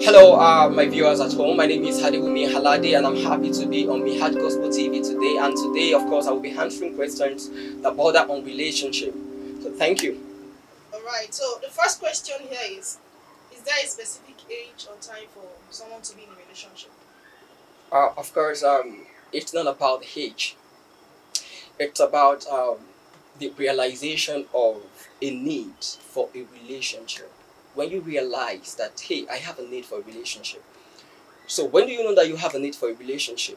Hello, my viewers at home. My name is Hadiwumi Haladi, and I'm happy to be on Mihad Gospel TV today. And today, of course, I will be answering questions that border on relationship. So, thank you. All right. So the first question here is there a specific age or time for someone to be in a relationship? Of course, it's not about age. It's about the realization of a need for a relationship. When you realize that, hey, I have a need for a relationship. So, when do you know that you have a need for a relationship?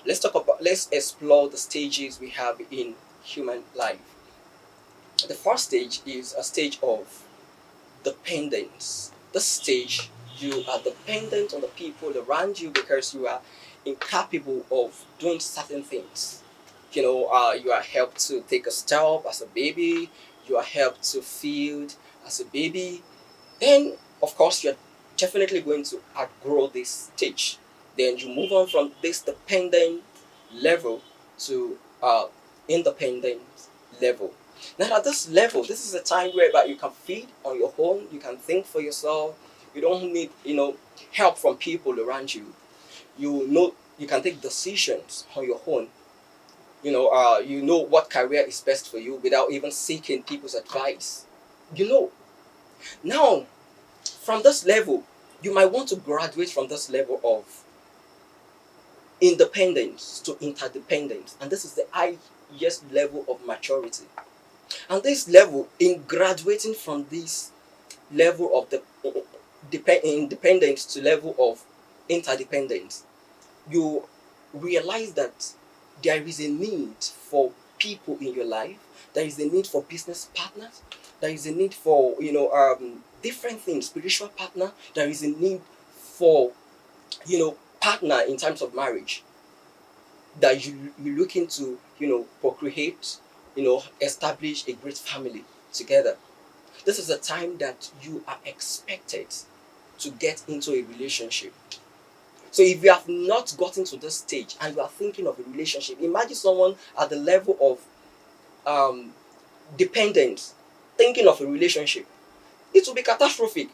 Let's explore the stages we have in human life. The first stage is a stage of dependence. This stage, you are dependent on the people around you because you are incapable of doing certain things. You are helped to take a step as a baby, you are helped to feed as a baby, then of course you're definitely going to outgrow this stage. Then you move on from this dependent level to independent level. Now at this level, this is a time whereby you can feed on your own, you can think for yourself, you don't need help from people around you. You can take decisions on your own. You know what career is best for you without even seeking people's advice. You know. Now from this level, you might want to graduate from this level of independence to interdependence, and this is the highest level of maturity. And this level, in graduating from this level of the independence to level of interdependence, you realize that there is a need for people in your life. There is a need for business partners. There is a need for different things, spiritual partner. There is a need for partner in terms of marriage, that you looking to procreate, establish a great family together. This is a time that you are expected to get into a relationship. So if you have not gotten to this stage and you are thinking of a relationship, imagine someone at the level of dependence thinking of a relationship. It will be catastrophic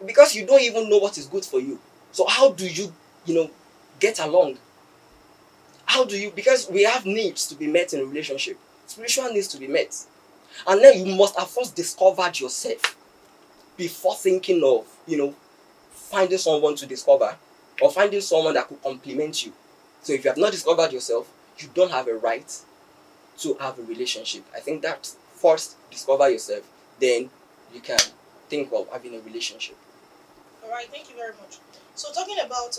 because you don't even know what is good for you. So how do you know, get along? How do you? Because we have needs to be met in a relationship. Spiritual needs to be met, and then you must have first discovered yourself before thinking of finding someone to discover, or finding someone that could complement you. So if you have not discovered yourself, you don't have a right to have a relationship. I think that first discover yourself, then you can think of having a relationship. All right. Thank you very much. So talking about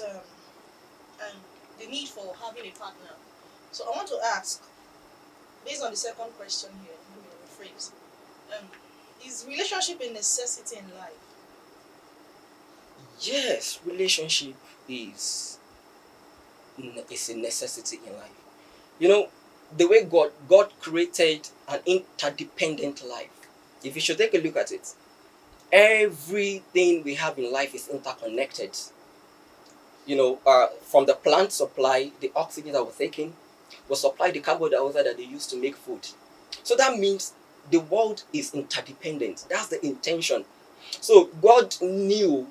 um, the need for having a partner. So I want to ask, based on the second question here, let me rephrase. Um, is relationship a necessity in life? Yes, relationship is is a necessity in life. You know, the way God created an interdependent life. If you should take a look at it, everything we have in life is interconnected. From the plant supply, the oxygen that we're taking, will supply the carbon dioxide that they use to make food. So that means the world is interdependent. That's the intention. So God knew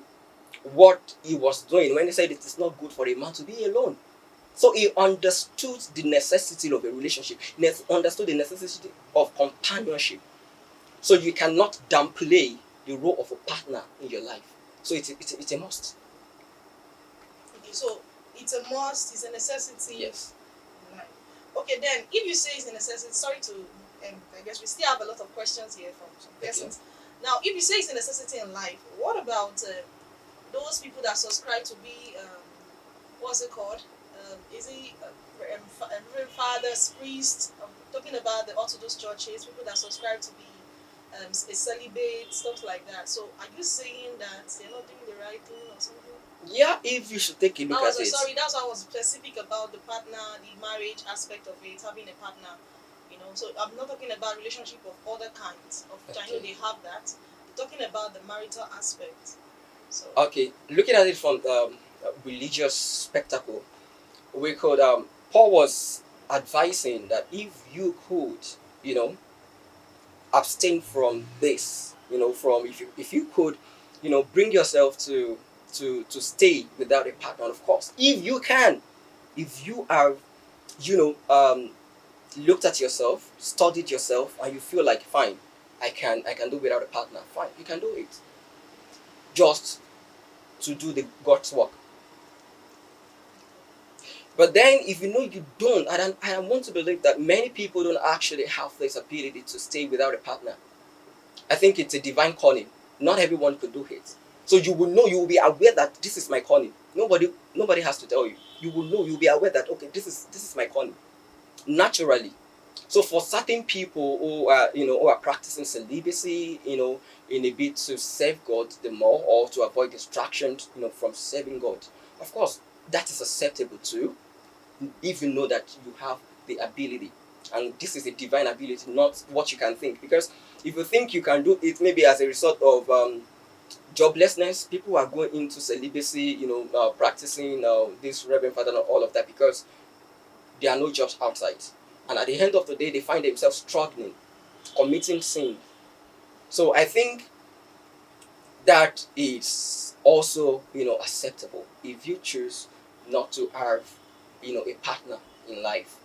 what He was doing when He said it is not good for a man to be alone. So He understood the necessity of a relationship. He understood the necessity of companionship. So you cannot downplay the role of a partner in your life. So it's a must. Okay. So it's a must. It's a necessity Yes. in life. Okay. Then, if you say it's a necessity, sorry to, I guess we still have a lot of questions here from some Okay. persons. Now, if you say it's a necessity in life, what about those people that subscribe to be what's it called? Is he fathers, priests? Talking about the Orthodox churches, people that subscribe to be a celibate, stuff like that. So, are you saying that they're not doing the right thing or something? Yeah, if you should take a look at it. Sorry. That's why I was specific about the partner, the marriage aspect of it, having a partner. So I'm not talking about relationship of other kinds of which I know Okay. they have that. I'm talking about the marital aspect. So Okay, looking at it from religious spectacle, we could Paul was advising that if you could, you know, abstain from this, from if you could, bring yourself to to stay without a partner. Of course, if you can, if you are, you know, looked at yourself, studied yourself, and you feel like fine, I can do without a partner. Fine, you can do it. Just to do the God's work. But then, if you know you don't, I want to believe that many people don't actually have this ability to stay without a partner. I think it's a divine calling. Not everyone could do it. So you will know, you will be aware that this is my calling. Nobody has to tell you. You will know, you'll be aware that okay, this is my calling. Naturally. So for certain people who are, who are practicing celibacy, in a bit to serve God the more or to avoid distractions, from serving God, of course, that is acceptable too, if you know that you have the ability. And this is a divine ability, not what you can think. Because if you think you can do it, maybe as a result of joblessness, people are going into celibacy, practicing this Reverend Father and all of that because there are no jobs outside. And at the end of the day, they find themselves struggling, committing sin. So I think that is also, acceptable if you choose not to have, a partner in life,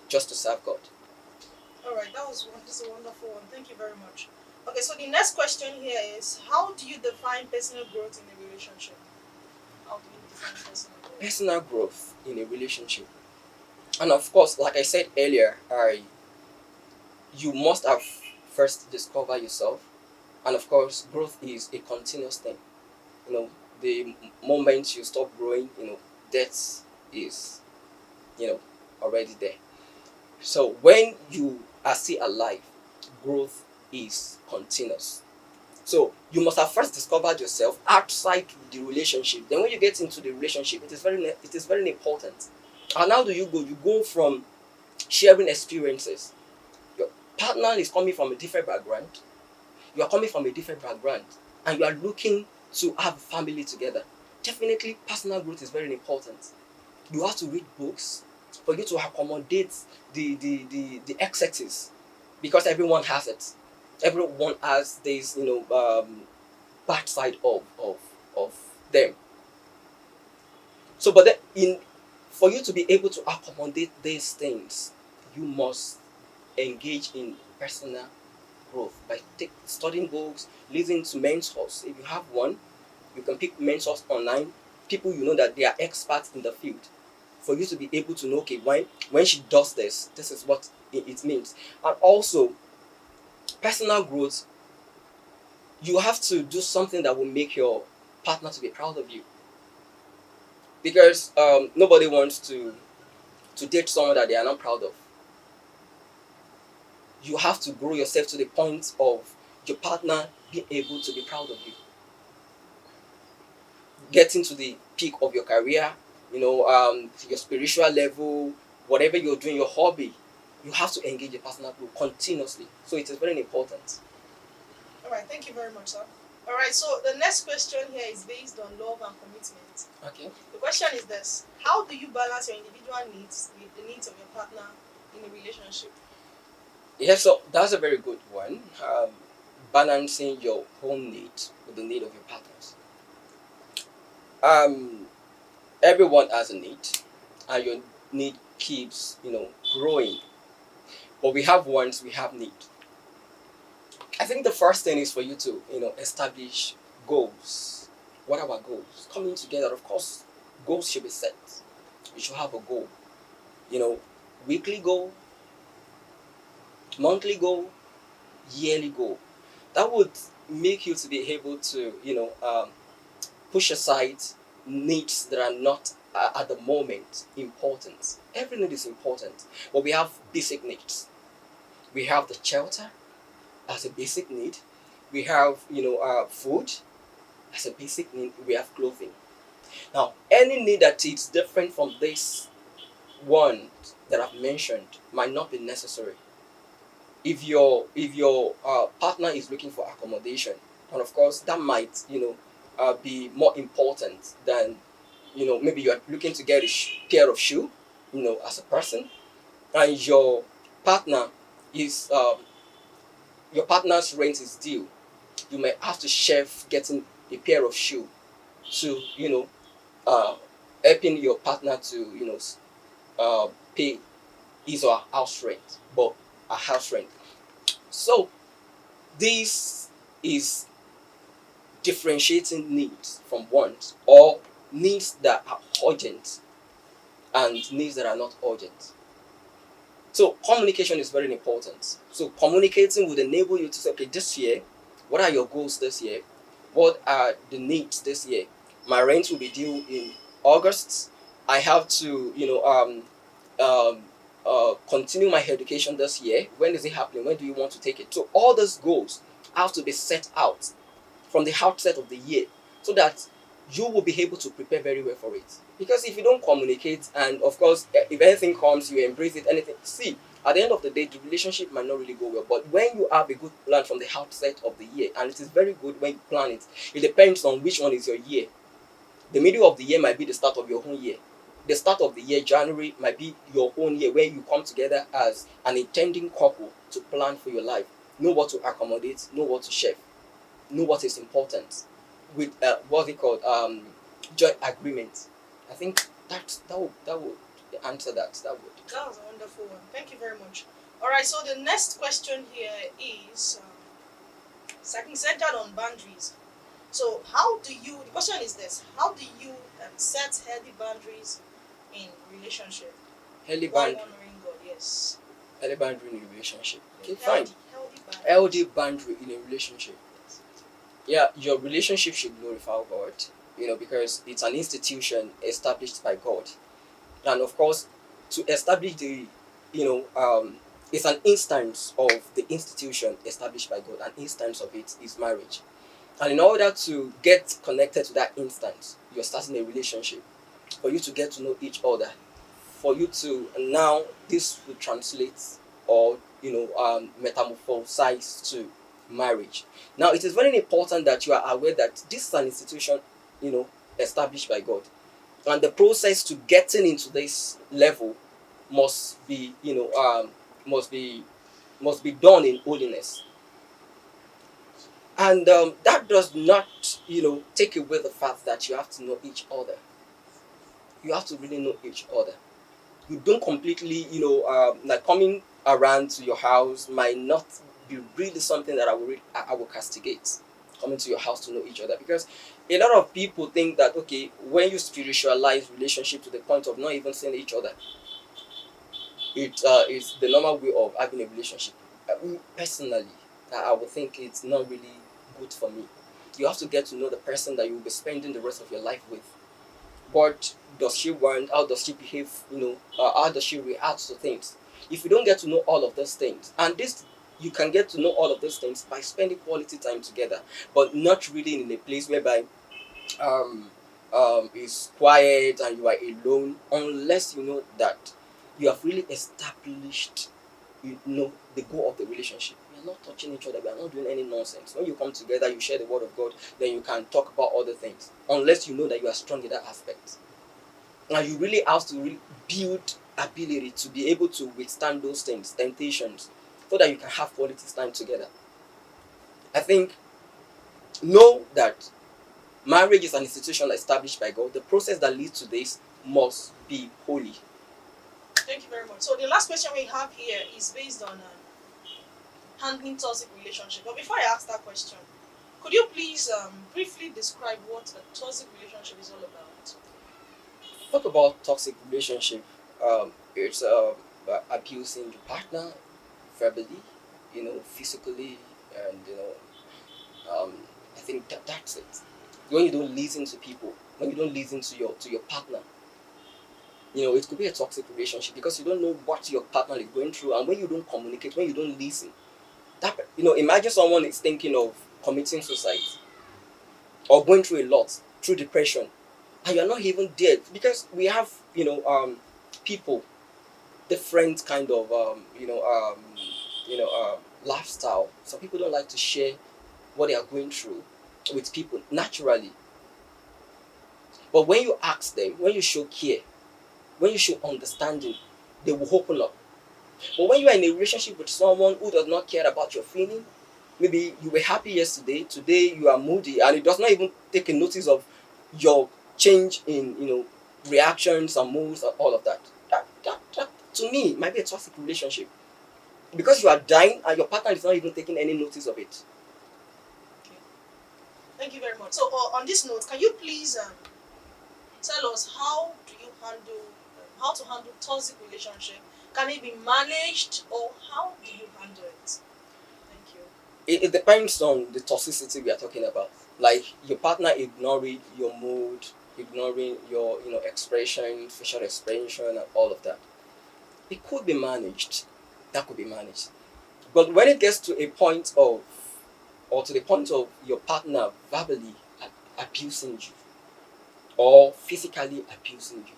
just to serve God. All right, this is a wonderful one. Thank you very much. Okay, so the next question here is, how do you define personal growth in a relationship? How do you define personal growth? Personal growth in a relationship. And of course, like I said earlier, you must have first discover yourself. And of course, growth is a continuous thing. You know, the moment you stop growing, death is, you know, already there. So when you are still alive, growth is continuous. So you must have first discovered yourself outside the relationship. Then when you get into the relationship, it is very important. And how do you go? You go from sharing experiences. Your partner is coming from a different background. You are coming from a different background, and you are looking to have a family together. Definitely, personal growth is very important. You have to read books for you to accommodate the excesses, because everyone has it. Everyone has this, bad side of them. So, but then for you to be able to accommodate these things, you must engage in personal growth by studying books, listening to mentors. If you have one, you can pick mentors online, people you know that they are experts in the field, for you to be able to know, okay, when she does this, this is what it means. And also, personal growth, you have to do something that will make your partner to be proud of you. Because nobody wants to date someone that they are not proud of. You have to grow yourself to the point of your partner being able to be proud of you. Getting to the peak of your career, your spiritual level, whatever you're doing, your hobby, you have to engage in personal growth continuously. So it is very important. All right, thank you very much, sir. All right, so the next question here is based on love and commitment. Okay. The question is this: how do you balance your individual needs with the needs of your partner in a relationship? Yeah, so that's a very good one. Balancing your own need with the need of your partners. Um, Everyone has a need, and your need keeps, growing. But we have wants, we have need. I think the first thing is for you to, establish goals. What are our goals? Coming together, of course, goals should be set. You should have a goal. You know, weekly goal, monthly goal, yearly goal. That would make you to be able to, push aside needs that are not at the moment important. Every need is important, but we have basic needs. We have the shelter as a basic need. We have, food as a basic need. We have clothing. Now, any need that is different from this one that I've mentioned might not be necessary. If your partner is looking for accommodation, and of course that might, be more important than, maybe you are looking to get a pair of shoe, as a person, and partner is your partner's rent is due. You may have to share getting a pair of shoe. to, uh, helping your partner to, pay his or her house rent, but a house rent. So this is differentiating needs from wants, or needs that are urgent and needs that are not urgent. So communication is very important. So communicating would enable you to say, okay, this year, what are your goals this year? What are the needs this year? My rent will be due in August. I have to, continue my education this year. When is it happening? When do you want to take it? So all those goals have to be set out from the outset of the year, so that you will be able to prepare very well for it. Because if you don't communicate, and of course, if anything comes, you embrace it, anything. See, at the end of the day, the relationship might not really go well. But when you have a good plan from the outset of the year, and it is very good when you plan it, it depends on which one is your year. The middle of the year might be the start of your own year. The start of the year, January, might be your own year, where you come together as an intending couple to plan for your life, know what to accommodate, know what to share, know what is important, with what's it called, joint agreement. I think that would answer that. That would. That was a wonderful one. Thank you very much. All right. So the next question here is centered on boundaries. So how do you? The question is this: how do you set healthy boundaries in relationship Healthy while boundary, honoring God? Yes. healthy boundary in a relationship. Okay, fine. Healthy boundaries. Healthy boundary in a relationship. Yeah, your relationship should glorify God. Because it's an institution established by God, and of course, to establish the, it's an instance of the institution established by God. An instance of it is marriage. And in order to get connected to that instance, you're starting a relationship. For you to get to know each other, for you to now, this will translate, or metamorphosize to marriage. Now, it is very important that you are aware that this is an institution, established by God, and the process to getting into this level must be, must be must be done in holiness. And that does not, take away the fact that you have to know each other. You have to really know each other. You don't completely, like coming around to your house might not be really something that I will castigate. Coming to your house to know each other, because a lot of people think that, okay, when you spiritualize relationship to the point of not even seeing each other, it is the normal way of having a relationship. Personally, I would think it's not really good for me. You have to get to know the person that you will be spending the rest of your life with. What does she want? How does she behave? How does she react to things? If you don't get to know all of those things, and this, you can get to know all of those things by spending quality time together, but not really in a place whereby um, is quiet and you are alone, unless you know that you have really established, the goal of the relationship. We are not touching each other. We are not doing any nonsense. When you come together, you share the word of God. Then you can talk about other things, unless you know that you are strong in that aspect. And you really have to really build ability to be able to withstand those things, temptations, so that you can have quality time together. I think, know that marriage is an institution established by God. The process that leads to this must be holy. Thank you very much. So the last question we have here is based on handling toxic relationship. But before I ask that question, could you please briefly describe what a toxic relationship is all about? Talk about toxic relationship. It's abusing your partner verbally, physically, and I think that's it. When you don't listen to people, when you don't listen to your partner, it could be a toxic relationship, because you don't know what your partner is going through, and when you don't communicate, when you don't listen, that, imagine someone is thinking of committing suicide, or going through a lot, through depression, and you're not even there, because we have, people, different kind of lifestyle. Some people don't like to share what they are going through with people naturally, but when you ask them, when you show care, when you show understanding, they will open up. But when you are in a relationship with someone who does not care about your feeling, maybe you were happy yesterday, today you are moody, and it does not even take a notice of your change in reactions and moods and all of that. That to me might be a toxic relationship because you are dying and your partner is not even taking any notice of it. Okay. Thank you very much. So, on this note, can you please tell us how to handle toxic relationship? Can it be managed, or how do you handle it? Thank you. It depends on the toxicity we are talking about. Like your partner ignoring your mood, ignoring your expression, facial expression, and all of that. It could be managed. That could be managed. But when it gets to a point of, or to the point of your partner verbally abusing you or physically abusing you,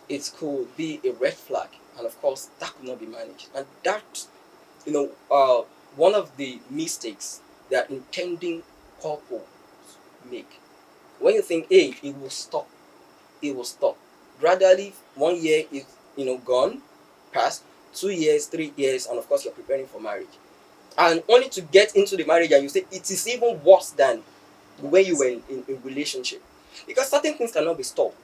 it could be a red flag. And of course, that could not be managed. And that, one of the mistakes that intending couples make. When you think, hey, it will stop. Gradually, 1 year is gone, past 2 years, 3 years, and of course you're preparing for marriage. And only to get into the marriage and you say it is even worse than when you were in relationship. Because certain things cannot be stopped.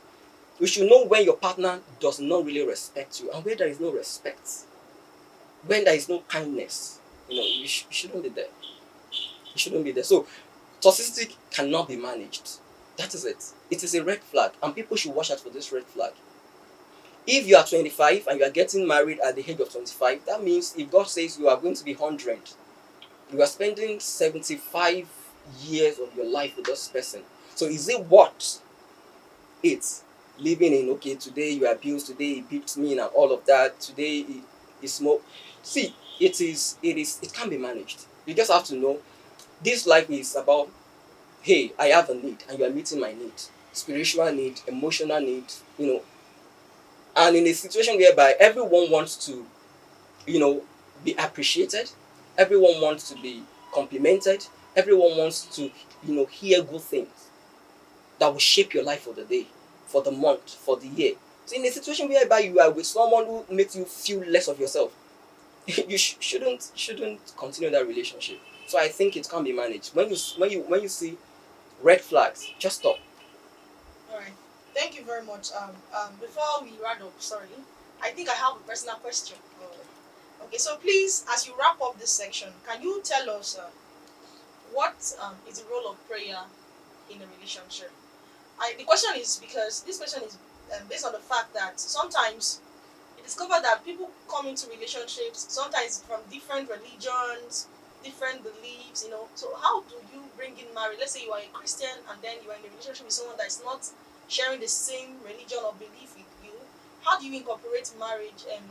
You should know when your partner does not really respect you and where there is no respect. When there is no kindness, you shouldn't be there. You shouldn't be there. So toxicity cannot be managed. That is it. It is a red flag, and people should watch out for this red flag. If you are 25 and you are getting married at the age of 25, that means if God says you are going to be 100, you are spending 75 years of your life with this person. So is it worth it? Living in, okay, today you abuse, today he beats me and all of that, today he smoke. See, it can be managed. You just have to know this life is about, hey, I have a need and you are meeting my need. Spiritual need, emotional need, and in a situation whereby everyone wants to, be appreciated, everyone wants to be complimented, everyone wants to, hear good things that will shape your life for the day, for the month, for the year. So in a situation whereby you are with someone who makes you feel less of yourself, you shouldn't continue that relationship. So I think it can be managed. When you see red flags, just stop. All right. Thank you very much. Before we round up, sorry, I think I have a personal question. Okay, so please, as you wrap up this section, can you tell us what is the role of prayer in a relationship? The question is because this question is based on the fact that sometimes you discover that people come into relationships sometimes from different religions, different beliefs. So how do you bring in marriage? Let's say you are a Christian and then you are in a relationship with someone that is not sharing the same religion or belief with you. How do you incorporate marriage and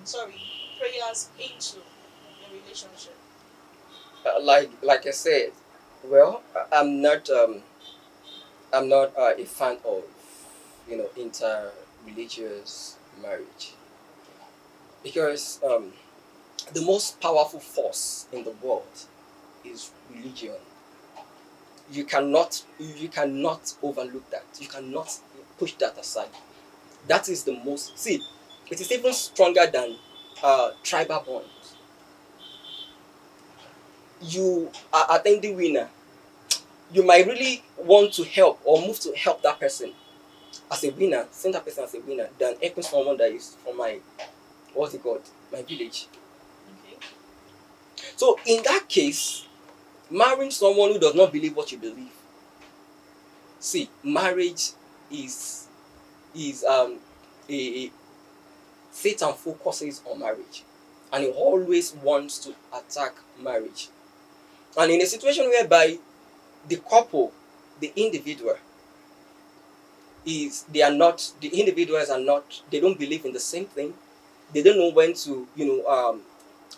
prayers into the relationship? Like I said, well, I'm not a fan of inter-religious marriage because the most powerful force in the world is religion. You cannot overlook that. You cannot push that aside. That is the most. See, it is even stronger than tribal bonds. You are attending winner. You might really want to help or move to help that person as a winner, send that person as a winner, than helping someone that is from my, what's it called, my village. Okay. So in that case, marrying someone who does not believe what you believe. See, marriage is is a Satan focuses on marriage, and he always wants to attack marriage. And in a situation whereby the couple, the individual, the individuals are not, they don't believe in the same thing. They don't know when to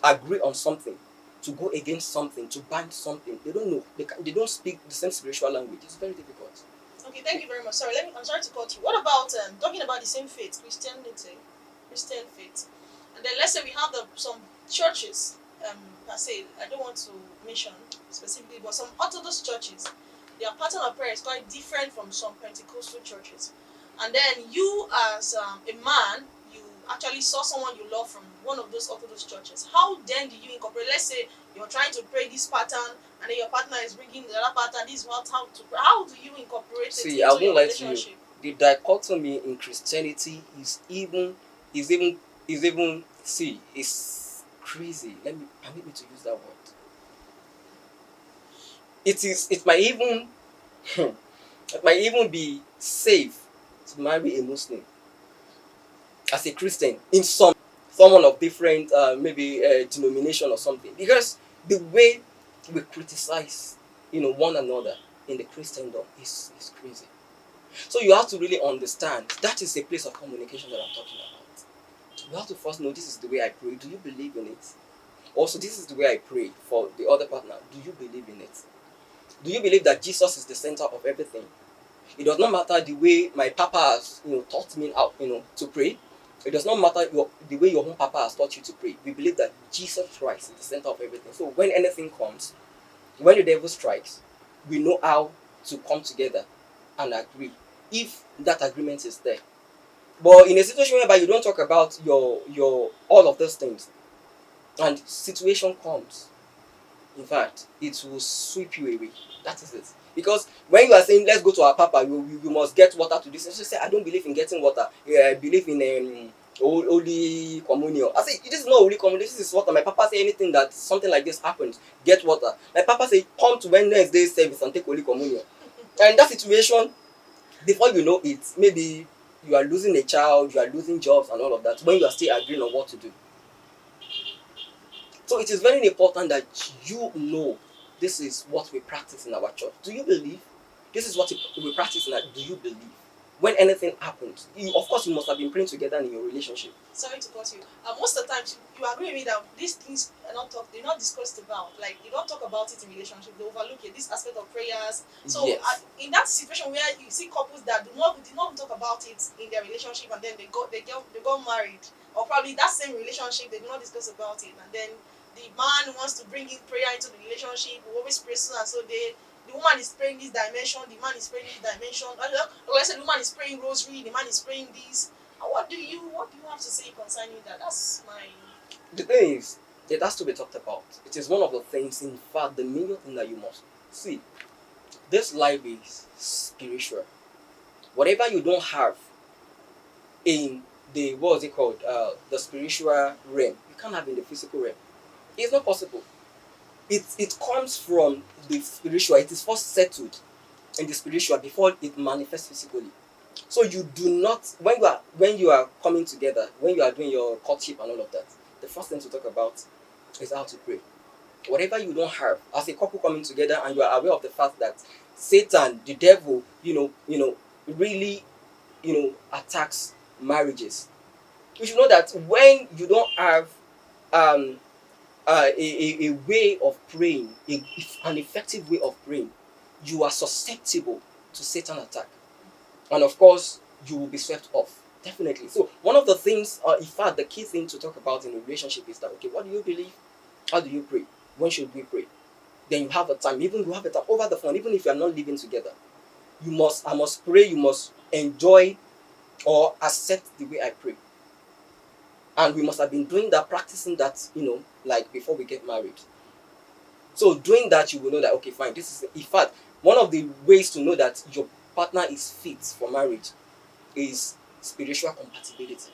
agree on something, to go against something, to bind something. They don't know. They don't speak the same spiritual language. It's very difficult. Okay, thank you very much. I'm sorry to cut you. What about talking about the same faith, Christianity, Christian faith, and then let's say we have some churches, per se. I don't want to mention specifically, but some Orthodox churches, their pattern of prayer is quite different from some Pentecostal churches. And then you, as a man, you actually saw someone you love from one of those Orthodox churches, how then do you incorporate? Let's say you're trying to pray this pattern, and then your partner is bringing the other pattern. This is what how to pray. How do you incorporate it See, I into won't your lie to you. relationship? The dichotomy in Christianity is even see, it's crazy. Permit me to use that word. It might even it might even be safe to marry a Muslim as a Christian in someone of different maybe denomination or something, because the way we criticize one another in the Christendom is crazy. So you have to really understand that is a place of communication that I'm talking about. You have to first know, this is the way I pray. Do you believe in it? Also, this is the way I pray for the other partner. Do you believe in it? Do you believe that Jesus is the center of everything? It does not matter the way my papa has taught me how to pray. It does not matter the way your own papa has taught you to pray. We believe that Jesus Christ is the center of everything. So when anything comes, when the devil strikes, we know how to come together and agree, if that agreement is there. But in a situation whereby you don't talk about your all of those things, and situation comes, in fact, it will sweep you away. That is it. Because when you are saying, let's go to our papa, you must get water to this. And she say, I don't believe in getting water. Yeah, I believe in holy communion. I say, this is not holy communion. This is water. My papa say anything that something like this happens, get water. My papa say, come to Wednesday service and take holy communion. And in that situation, before you know it, maybe you are losing a child, you are losing jobs and all of that, when you are still agreeing on what to do. So it is very important that you know this is what we practice in our church. Do you believe? This is what we practice in our. Do you believe? When anything happens, of course, you must have been praying together in your relationship. Sorry to cut you. Most of the times, you agree with me that these things are not talked, they're not discussed about. Like, you don't talk about it in relationship. They overlook it. This aspect of prayers. So, Yes. in that situation where you see couples that did not talk about it in their relationship, and then they got married, or probably that same relationship they do not discuss about it, and then the man wants to bring in prayer into the relationship. We always pray so and so. The woman is praying this dimension, the man is praying this dimension. Or let's say the woman is praying rosary, the man is praying this. What do you have to say concerning that? That's my. The thing is, it has to be talked about. It is one of the things, in fact, the major thing that you must see. This life is spiritual. Whatever you don't have in the what is it called? The spiritual realm, you can't have in the physical realm. It's not possible. It comes from the spiritual. It is first settled in the spiritual before it manifests physically. So you do not, when you are coming together, when you are doing your courtship and all of that, the first thing to talk about is how to pray. Whatever you don't have, as a couple coming together, and you are aware of the fact that Satan, the devil, really, attacks marriages. You should know that when you don't have um a way of praying, an effective way of praying, you are susceptible to Satan attack. And of course, you will be swept off. Definitely. So one of the things, in fact, the key thing to talk about in a relationship is that, okay, what do you believe? How do you pray? When should we pray? Then you have a time, even you have a time over the phone, even if you are not living together. I must pray, you must enjoy or accept the way I pray. And we must have been doing that, practicing that, like before we get married. So doing that, you will know that, okay, fine, this is, in fact, one of the ways to know that your partner is fit for marriage is spiritual compatibility.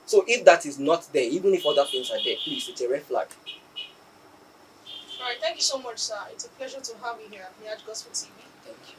So if that is not there, even if other things are there, please, it's a red flag. All right, thank you so much, sir. It's a pleasure to have you here at Mirage Gospel TV. Thank you.